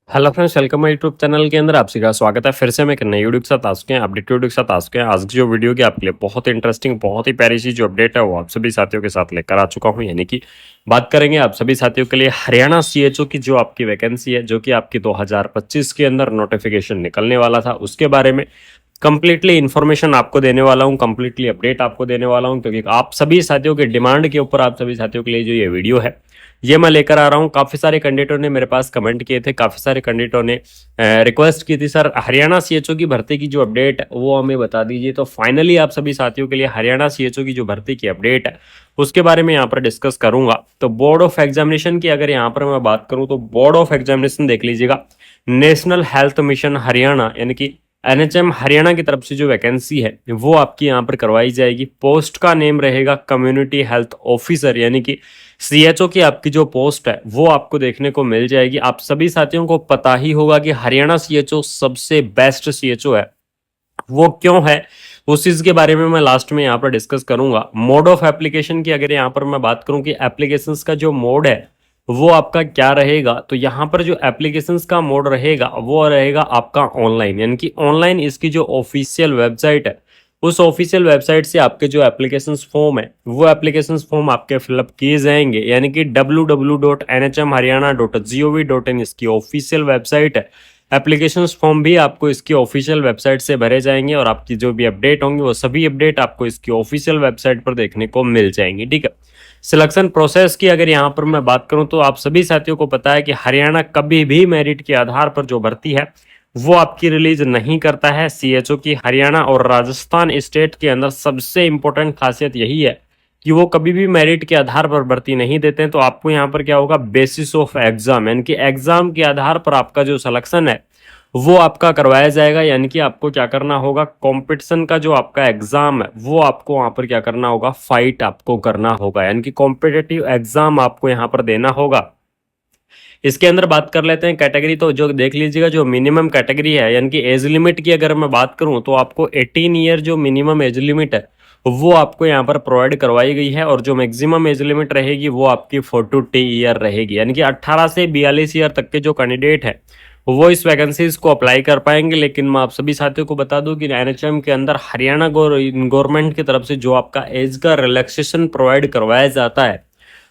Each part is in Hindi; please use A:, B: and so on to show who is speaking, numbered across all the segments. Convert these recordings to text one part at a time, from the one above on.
A: Hello friends, welcome my YouTube channel के अंदर आप सभी का स्वागत है। फिर से मैं एक नई वीडियो के साथ आ चुके हैं, अपडेट वीडियो के साथ आ चुके हैं। आज की जो वीडियो की आपके लिए बहुत इंटरेस्टिंग, बहुत ही प्यारी सी जो अपडेट है वो आप सभी साथियों के साथ लेकर आ चुका हूं। यानी कि बात करेंगे आप सभी साथियों के लिए हरियाणा सीएचओ की जो आपकी वैकेंसी है, जो कि आपकी 2025 के अंदर नोटिफिकेशन निकलने वाला था, उसके बारे में कंप्लीटली इन्फॉर्मेशन आपको देने वाला हूं, कंप्लीटली अपडेट आपको देने वाला हूं, क्योंकि आप सभी साथियों के डिमांड के ऊपर आप सभी साथियों के लिए जो ये वीडियो है ये मैं लेकर आ रहा हूं। काफी सारे कैंडिडेटों ने मेरे पास कमेंट किए थे, काफी सारे कैंडिडेटों ने रिक्वेस्ट की थी, सर हरियाणा सीएचओ की भर्ती की जो अपडेट है वो हमें बता दीजिए। तो फाइनली आप सभी साथियों के लिए हरियाणा सीएचओ की जो भर्ती की अपडेट है उसके बारे में यहाँ पर डिस्कस करूंगा। तो बोर्ड ऑफ एग्जामिनेशन की अगर यहाँ पर मैं बात करूं तो बोर्ड ऑफ एग्जामिनेशन देख लीजिएगा, नेशनल हेल्थ मिशन हरियाणा यानी कि एनएचएम हरियाणा की तरफ से जो वैकेंसी है वो आपकी यहाँ पर करवाई जाएगी। पोस्ट का नेम रहेगा कम्युनिटी हेल्थ ऑफिसर, यानी कि सीएचओ की आपकी जो पोस्ट है वो आपको देखने को मिल जाएगी। आप सभी साथियों को पता ही होगा कि हरियाणा सीएचओ सबसे बेस्ट सीएचओ है, वो क्यों है उस चीज के बारे में मैं लास्ट में यहाँ पर डिस्कस करूंगा। मोड ऑफ एप्लीकेशन की अगर यहाँ पर मैं बात करूं कि एप्लीकेशंस का जो मोड है वो आपका क्या रहेगा, तो यहाँ पर जो एप्लीकेशंस का मोड रहेगा वो रहेगा आपका ऑनलाइन, यानी कि ऑनलाइन इसकी जो ऑफिशियल वेबसाइट है उस ऑफिशियल वेबसाइट से आपके जो एप्लीकेशंस फॉर्म है वो एप्लीकेशंस फॉर्म आपके फिलअप किए जाएंगे, यानी कि www.nhmharyana.gov.in इसकी ऑफिशियल वेबसाइट है। एप्लीकेशंस फॉर्म भी आपको इसकी ऑफिशियल वेबसाइट से भरे जाएंगे और आपकी जो भी अपडेट होंगी वो सभी अपडेट आपको इसकी ऑफिशियल वेबसाइट पर देखने को मिल जाएंगी। ठीक है, सिलेक्शन प्रोसेस की अगर यहाँ पर मैं बात करूं तो आप सभी साथियों को पता है कि हरियाणा कभी भी मेरिट के आधार पर जो भर्ती है वो आपकी रिलीज नहीं करता है। सीएचओ की हरियाणा और राजस्थान स्टेट के अंदर सबसे इंपॉर्टेंट खासियत यही है कि वो कभी भी मेरिट के आधार पर भर्ती नहीं देते हैं। तो आपको यहाँ पर क्या होगा, बेसिस ऑफ एग्जाम, यानी कि एग्जाम के आधार पर आपका जो सिलेक्शन है वो आपका करवाया जाएगा। यानी कि आपको क्या करना होगा, कंपटीशन का जो आपका एग्जाम है वो आपको वहां पर क्या करना होगा, फाइट आपको करना होगा, यानी कि कॉम्पिटिटिव एग्जाम आपको यहाँ पर देना होगा। इसके अंदर बात कर लेते हैं कैटेगरी, तो जो देख लीजिएगा जो मिनिमम कैटेगरी है, यानी कि एज लिमिट की अगर मैं बात करूं तो आपको 18 ईयर जो मिनिमम एज लिमिट है वो आपको यहाँ पर प्रोवाइड करवाई गई है, और जो मैक्सिमम एज लिमिट रहेगी वो आपकी 42 ईयर रहेगी, यानी कि 18 से 42 ईयर तक के जो कैंडिडेट है वो इस वैकेंसीज को अप्लाई कर पाएंगे। लेकिन मैं आप सभी साथियों को बता दूं कि एनएचएम के अंदर हरियाणा गवर्नमेंट की तरफ से जो आपका एज का रिलैक्सेशन प्रोवाइड करवाया जाता है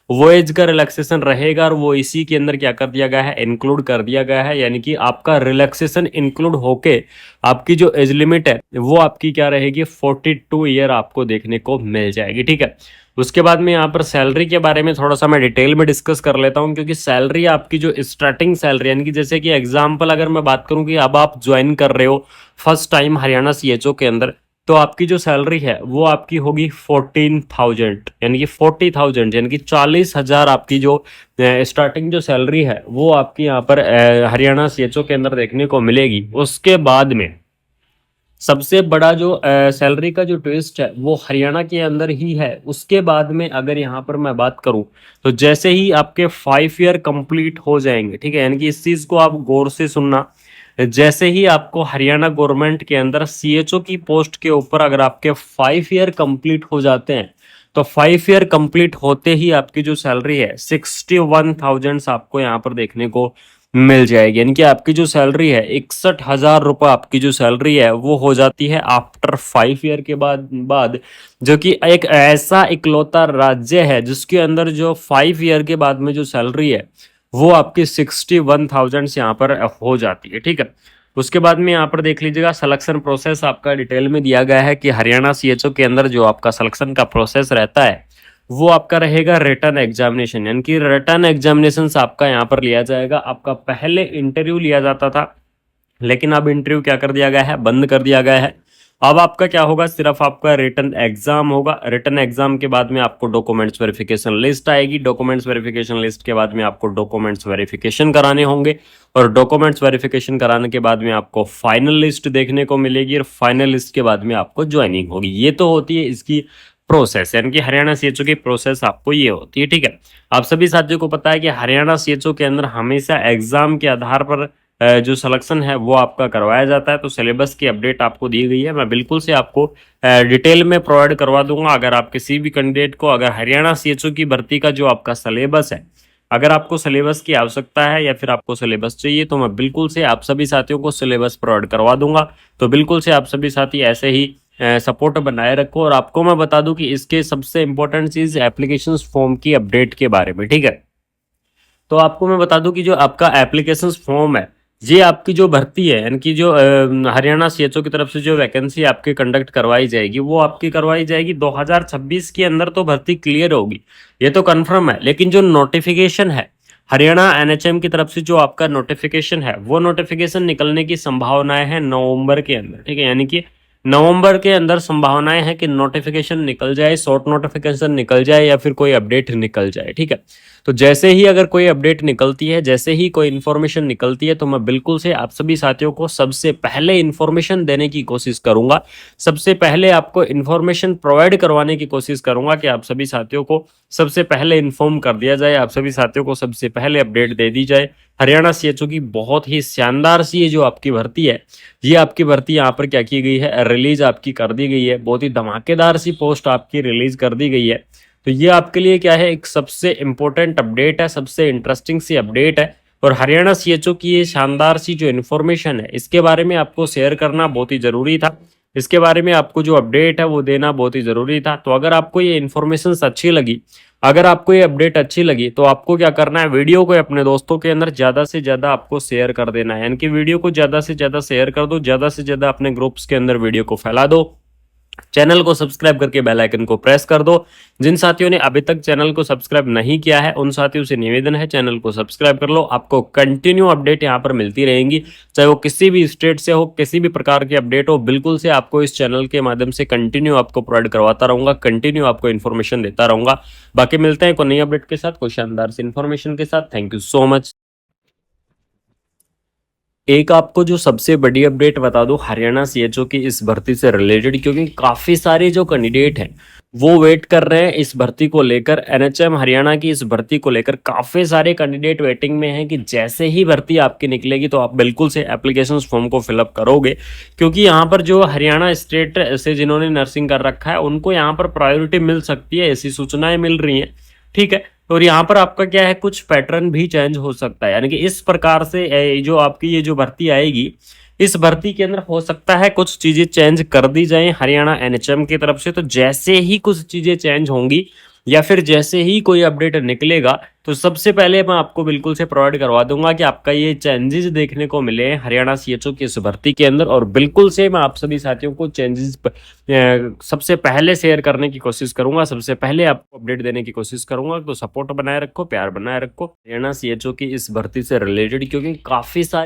A: वो एज का रिलैक्सेशन रहेगा, और वो इसी के अंदर क्या कर दिया गया है, इंक्लूड कर दिया गया है। यानी कि आपका रिलैक्सेशन इंक्लूड होके आपकी जो एज लिमिट है वो आपकी क्या रहेगी, 42 ईयर आपको देखने को मिल जाएगी। ठीक है, उसके बाद में यहाँ पर सैलरी के बारे में थोड़ा सा मैं डिटेल में डिस्कस कर लेता हूँ, क्योंकि सैलरी आपकी जो स्टार्टिंग सैलरी, यानी कि जैसे कि एग्जाम्पल अगर मैं बात करूँ कि अब आप ज्वाइन कर रहे हो फर्स्ट टाइम हरियाणा सीएचओ के अंदर, तो आपकी जो सैलरी है वो आपकी होगी 14,000, यानी कि 40,000, यानी कि 40,000 आपकी जो स्टार्टिंग जो सैलरी है वो आपकी यहाँ पर हरियाणा सीएचओ के अंदर देखने को मिलेगी। उसके बाद में सबसे बड़ा जो सैलरी का जो ट्विस्ट है वो हरियाणा के अंदर ही है। उसके बाद में अगर यहाँ पर मैं बात करूं तो जैसे ही आपके 5 ईयर कंप्लीट हो जाएंगे, ठीक है, यानी कि इस चीज को आप गौर से सुनना, जैसे ही आपको हरियाणा गवर्नमेंट के अंदर सीएचओ की पोस्ट के ऊपर अगर आपके 5 ईयर कंप्लीट हो जाते हैं तो 5 ईयर कंप्लीट होते ही आपकी जो सैलरी है 61,000 आपको यहाँ पर देखने को मिल जाएगी, यानी कि आपकी जो सैलरी है 61,000 रुपये आपकी जो सैलरी है वो हो जाती है आफ्टर 5 ईयर के बाद जो कि एक ऐसा इकलौता राज्य है जिसके अंदर जो 5 ईयर के बाद में जो सैलरी है वो आपकी 61,000 यहाँ पर हो जाती है। ठीक है, उसके बाद में यहाँ पर देख लीजिएगा सिलेक्शन प्रोसेस आपका डिटेल में दिया गया है कि हरियाणा सीएचओ के अंदर जो आपका सिलेक्शन का प्रोसेस रहता है वो आपका रहेगा रिटन एग्जामिनेशन, यानी कि रिटन एग्जामिनेशन आपका यहाँ पर लिया जाएगा। आपका पहले इंटरव्यू लिया जाता था लेकिन अब इंटरव्यू क्या कर दिया गया है, बंद कर दिया गया है। अब आपका क्या होगा, सिर्फ आपका रिटन एग्जाम होगा। रिटन एग्जाम के बाद में आपको डॉक्यूमेंट्स वेरिफिकेशन लिस्ट आएगी। डॉक्यूमेंट्स वेरिफिकेशन लिस्ट के बाद में आपको डॉक्यूमेंट्स वेरिफिकेशन कराने होंगे, और डॉक्यूमेंट्स वेरिफिकेशन कराने के बाद में आपको फाइनल लिस्ट देखने को मिलेगी, और फाइनल लिस्ट के बाद में आपको ज्वाइनिंग होगी। ये तो होती है इसकी प्रोसेस, यानी कि हरियाणा सीएचओ की प्रोसेस आपको ये होती है। ठीक है, आप सभी साथियों को पता है कि हरियाणा सीएचओ के अंदर हमेशा एग्जाम के आधार पर जो सिलेक्शन है वो आपका करवाया जाता है। तो सिलेबस की अपडेट आपको दी गई है, मैं बिल्कुल से आपको डिटेल में प्रोवाइड करवा दूंगा। अगर आप किसी भी कैंडिडेट को अगर हरियाणा सीएचओ की भर्ती का जो आपका सिलेबस है अगर आपको सिलेबस की आवश्यकता है या फिर आपको सिलेबस चाहिए तो मैं बिल्कुल से आप सभी साथियों को सिलेबस प्रोवाइड करवा दूंगा। तो बिल्कुल से आप सभी साथी ऐसे ही सपोर्ट बनाए रखो। और आपको मैं बता दूं कि इसके सबसे इंपॉर्टेंट चीज एप्लीकेशन फॉर्म की अपडेट के बारे में, ठीक है। तो आपको मैं बता दूं कि जो आपका एप्लीकेशन फॉर्म है, ये आपकी जो भर्ती है यानी कि जो हरियाणा सीएचओ की तरफ से जो वैकेंसी आपकी कंडक्ट करवाई जाएगी वो आपकी करवाई जाएगी 2026 के अंदर। तो भर्ती क्लियर होगी, ये तो कंफर्म है। लेकिन जो नोटिफिकेशन है हरियाणा एनएचएम की तरफ से, जो आपका नोटिफिकेशन है, वो नोटिफिकेशन निकलने की संभावनाएं हैं नवंबर के अंदर, ठीक है। यानी कि नवंबर के अंदर संभावनाएं हैं कि नोटिफिकेशन निकल जाए, शॉर्ट नोटिफिकेशन निकल जाए या फिर कोई अपडेट निकल जाए, ठीक है। तो जैसे ही अगर कोई अपडेट निकलती है, जैसे ही कोई इन्फॉर्मेशन निकलती है, तो मैं बिल्कुल से आप सभी साथियों को सबसे पहले इन्फॉर्मेशन देने की कोशिश करूंगा। सबसे पहले आपको इन्फॉर्मेशन प्रोवाइड करवाने की कोशिश करूंगा कि आप सभी साथियों को सबसे पहले इन्फॉर्म कर दिया जाए, आप सभी साथियों को सबसे पहले अपडेट दे दी जाए। हरियाणा सीएचओ की बहुत ही शानदार सी ये जो आपकी भर्ती है, ये आपकी भर्ती यहाँ पर क्या की गई है, रिलीज आपकी कर दी गई है। बहुत ही धमाकेदार सी पोस्ट आपकी रिलीज कर दी गई है। तो ये आपके लिए क्या है, एक सबसे इंपॉर्टेंट अपडेट है, सबसे इंटरेस्टिंग सी अपडेट है। और हरियाणा सीएचओ की ये शानदार सी जो इन्फॉर्मेशन है, इसके बारे में आपको शेयर करना बहुत ही जरूरी था। इसके बारे में आपको जो अपडेट है वो देना बहुत ही जरूरी था। तो अगर आपको ये इन्फॉर्मेशन अच्छी लगी, अगर आपको ये अपडेट अच्छी लगी, तो आपको क्या करना है, वीडियो को अपने दोस्तों के अंदर ज्यादा से ज्यादा आपको शेयर कर देना है। यानी कि वीडियो को ज्यादा से ज्यादा शेयर कर दो, ज्यादा से ज्यादा अपने ग्रुप्स के अंदर वीडियो को फैला दो। चैनल को सब्सक्राइब करके बेल आइकन को प्रेस कर दो। जिन साथियों ने अभी तक चैनल को सब्सक्राइब नहीं किया है, उन साथियों से निवेदन है चैनल को सब्सक्राइब कर लो। आपको कंटिन्यू अपडेट यहां पर मिलती रहेंगी, चाहे वो किसी भी स्टेट से हो, किसी भी प्रकार की अपडेट हो, बिल्कुल से आपको इस चैनल के माध्यम से कंटिन्यू आपको प्रोवाइड करवाता रहूंगा, कंटिन्यू आपको इन्फॉर्मेशन देता रहूंगा। बाकी मिलते हैं कोई नई अपडेट के साथ, कोई शानदार सी इन्फॉर्मेशन के साथ। Thank you so much. एक आपको जो सबसे बड़ी अपडेट बता दूं हरियाणा सीएचओ की इस भर्ती से रिलेटेड, क्योंकि काफी सारे जो कैंडिडेट हैं वो वेट कर रहे हैं इस भर्ती को लेकर। एनएचएम हरियाणा की इस भर्ती को लेकर काफी सारे कैंडिडेट वेटिंग में हैं कि जैसे ही भर्ती आपकी निकलेगी तो आप बिल्कुल से एप्लीकेशन फॉर्म को फिलअप करोगे। क्योंकि यहाँ पर जो हरियाणा स्टेट से जिन्होंने नर्सिंग कर रखा है उनको यहाँ पर प्रायोरिटी मिल सकती है, ऐसी सूचनाएं मिल रही हैं, ठीक है। और यहाँ पर आपका क्या है, कुछ पैटर्न भी चेंज हो सकता है। यानी कि इस प्रकार से जो आपकी ये जो भर्ती आएगी, इस भर्ती के अंदर हो सकता है कुछ चीजें चेंज कर दी जाएं हरियाणा एनएचएम की तरफ से। तो जैसे ही कुछ चीजें चेंज होंगी या फिर जैसे ही कोई अपडेट निकलेगा, तो सबसे पहले मैं आपको बिल्कुल से प्रोवाइड करवा दूंगा कि आपका ये चेंजेस देखने को मिले हैं हरियाणा सीएचओ की इस भर्ती के अंदर। और बिल्कुल से मैं आप सभी साथियों को चेंजेस सबसे पहले शेयर करने की कोशिश करूंगा, सबसे पहले आपको अपडेट देने की कोशिश करूंगा। तो सपोर्ट बनाए रखो, प्यार बनाए रखो हरियाणा सीएचओ की इस भर्ती से रिलेटेड, क्योंकि काफी सारे